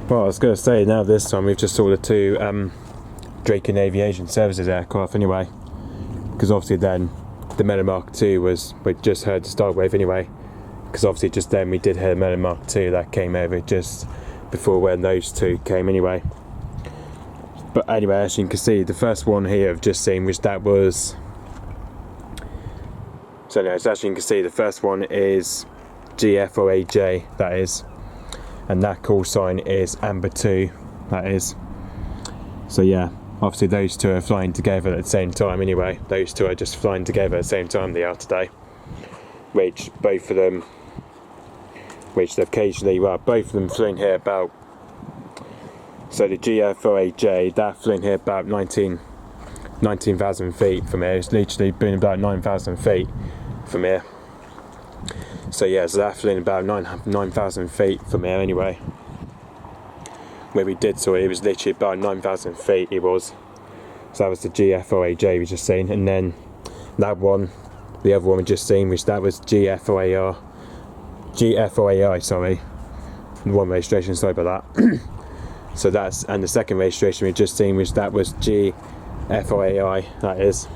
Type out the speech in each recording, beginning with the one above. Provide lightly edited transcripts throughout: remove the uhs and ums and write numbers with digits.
Well, I was going to say, now this time we've just saw the two Draken Aviation Services aircraft anyway, because obviously then the Merlin MK2 we just heard to start with anyway, because obviously just then we did hear the Merlin MK2 that came over just before when those two came anyway. But anyway, as you can see, the first one here I've just seen, which that was, so anyways, as you can see, the first one is G-FRAJ, that is, and that call sign is AMBER 2, that is. So yeah, obviously those two are flying together at the same time anyway. Those two are just flying together at the same time they are today, which both of them, which occasionally, well, both of them flew here about, so the G-FRAJ, that flew here about 19,000 feet from here. It's literally been about 9,000 feet from here. So yeah, so that flew about 9,000 feet from here anyway. Where we did, so it was literally about 9,000 feet it was. So that was the G-FRAJ we just seen, and then that one, the other one we just seen, which that was G-FRAI, sorry, one registration, sorry about that. So that's, and the second registration we just seen, which that was G-FRAI, that is.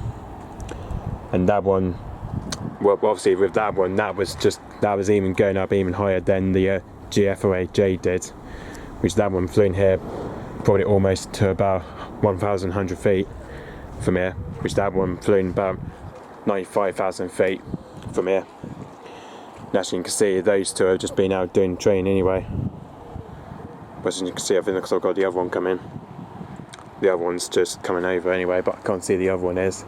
And that one, well, obviously with that one, that was even going up even higher than the G-FRAJ did, which that one flew in here probably almost to about 1,100 feet from here, which that one flew in about 95,000 feet from here. And as you can see, those two have just been out doing training anyway. But as you can see, I think I've got the other one coming. The other one's just coming over anyway, but I can't see the other one is.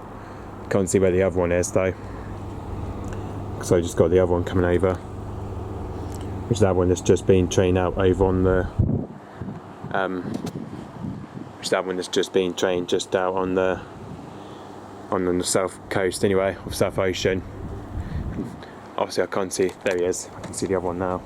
Can't see where the other one is though. So I just got the other one coming over, which that one has just been trained out over on the which that one has just been trained just out on the south coast anyway, of South Ocean. Obviously I can't see, there he is, I can see the other one now.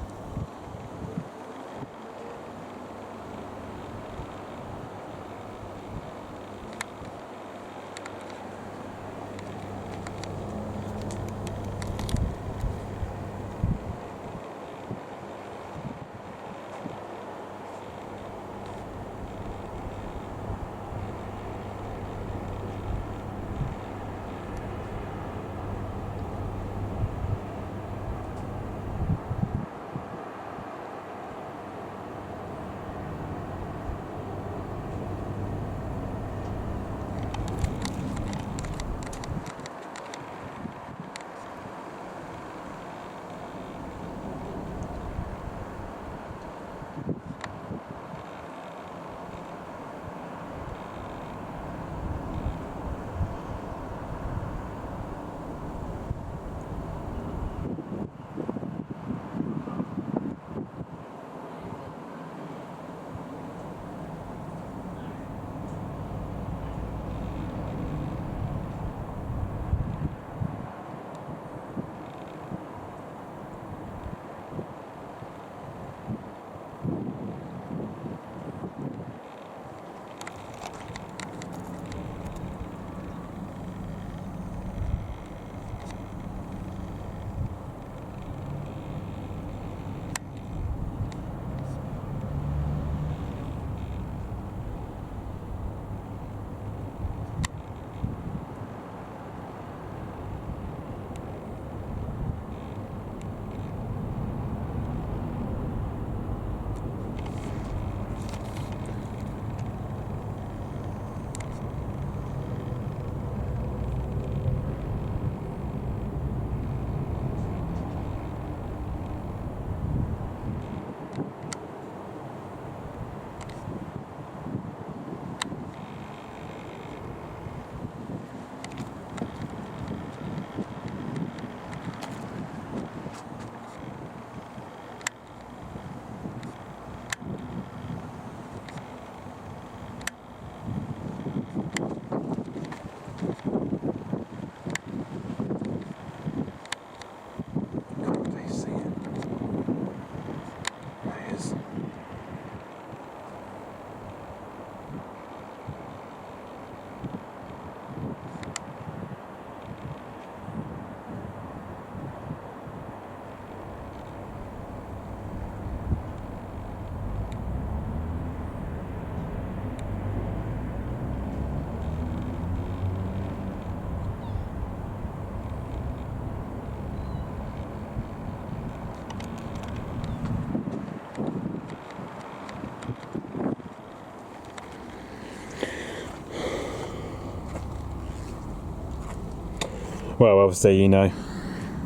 Well, obviously, you know,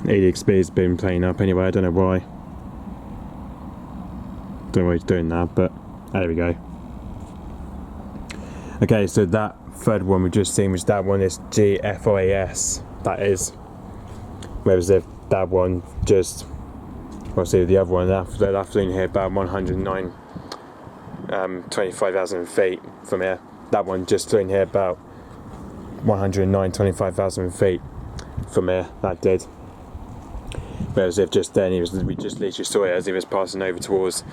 EDXB's been playing up anyway, I don't know why. Don't know why he's doing that, but there we go. Okay, so that third one we've just seen was that one is G-FRAS, that is. Whereas if that one just, obviously the other one, that flew here about 109, 25,000 feet from here. That one just flew here about 109, 25,000 feet from here, that did. Whereas if just then we just literally saw it as he was passing over towards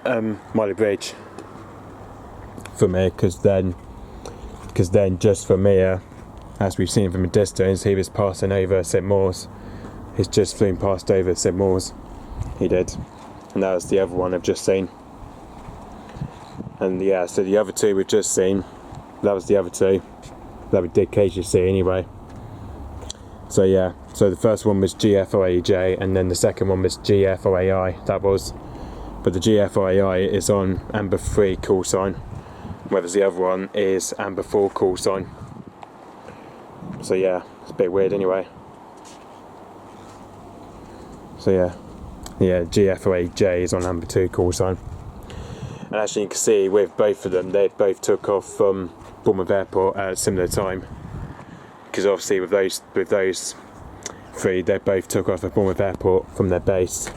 Miley Bridge from here, because then just from here, as we've seen from a distance, he was passing over St Maur's. He's just flown past over St Maur's, he did, and that was the other one I've just seen. And yeah, so the other two we've just seen, that was the other two that we did occasionally see anyway. So yeah, so the first one was G-FRAJ, and then the second one was G-FRAI, that was. But the G-FRAI is on AMBER 3 call sign, whereas the other one is AMBER 4 call sign. So yeah, it's a bit weird anyway. So yeah, G-FRAJ is on AMBER 2 call sign. And actually you can see with both of them, they both took off from Bournemouth Airport at a similar time. Because obviously with those three, they both took off at Bournemouth Airport from their base.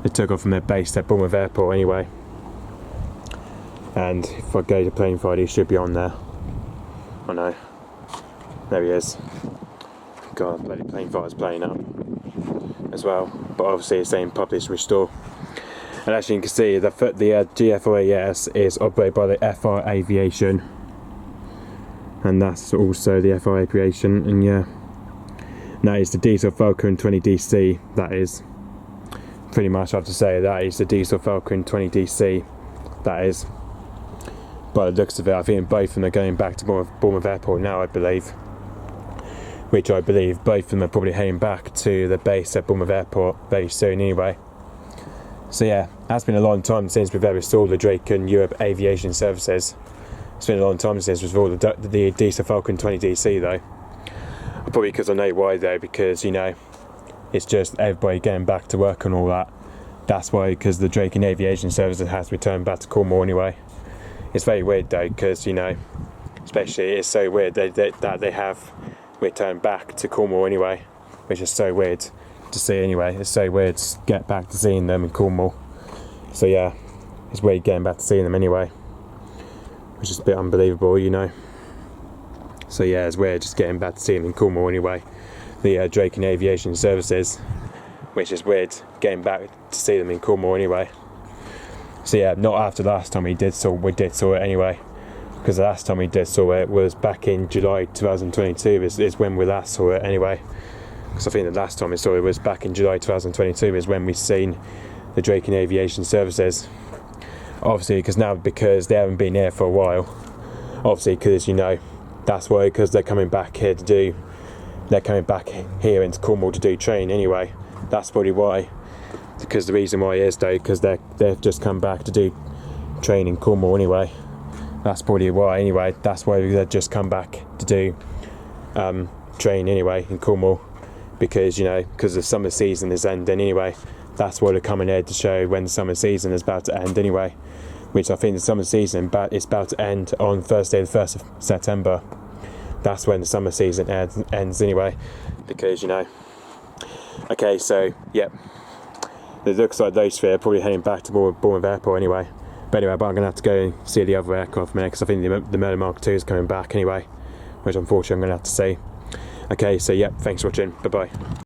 They took off from their base at Bournemouth Airport anyway. And if I go to Plane Friday, he should be on there. Oh no. There he is. God, bloody Plane Fighter's playing up as well. But obviously it's saying publish restore. And actually you can see the G-FRAS is operated by the FR Aviation. And that's also the FR Aviation, and yeah. That is the Dassault Falcon 20DC, that is. Pretty much I have to say that is the Dassault Falcon 20DC, that is. By the looks of it, I think both of them are going back to Bournemouth Airport now, I believe. Which I believe both of them are probably heading back to the base at Bournemouth Airport very soon anyway. So yeah, it's been a long time since we've ever saw the Draken Europe Aviation Services. It's been a long time since we've saw the Dassault Falcon 20DC though. Probably because I know why though, because you know, it's just everybody getting back to work and all that. That's why, because the Draken Aviation Services has returned back to Cornwall anyway. It's very weird though, because you know, especially it's so weird that they have returned back to Cornwall anyway, which is so weird to see anyway. It's so weird to get back to seeing them in Cornwall. So yeah, it's weird getting back to seeing them anyway, which is a bit unbelievable, you know. So yeah, it's weird just getting back to seeing them in Cornwall anyway. The Draken Aviation Services, which is weird getting back to see them in Cornwall anyway. So yeah, not after last time we did saw it anyway, because the last time we did saw it was back in July 2022 is when we last saw it anyway. Because I think the last time we saw it was back in July 2022 is when we seen the Draken Aviation Services. Obviously, because they haven't been here for a while. Obviously, because you know, that's why, because they're coming back here into Cornwall to do train anyway. That's probably why. Because the reason why is though, because they've just come back to do train in Cornwall anyway. That's probably why anyway. That's why they've just come back to do train anyway in Cornwall. Because you know, because the summer season is ending anyway. That's why they're coming here to show when the summer season is about to end anyway. Which I think the summer season is about to end on Thursday the 1st of September. That's when the summer season ends anyway. Because you know. Okay, so yep. It looks like those three are probably heading back to Bournemouth Airport anyway. But anyway, I'm going to have to go and see the other aircraft minute, because I think the Merlin MK2 is coming back anyway. Which unfortunately I'm going to have to see. Okay, so yep, thanks for watching. Bye bye.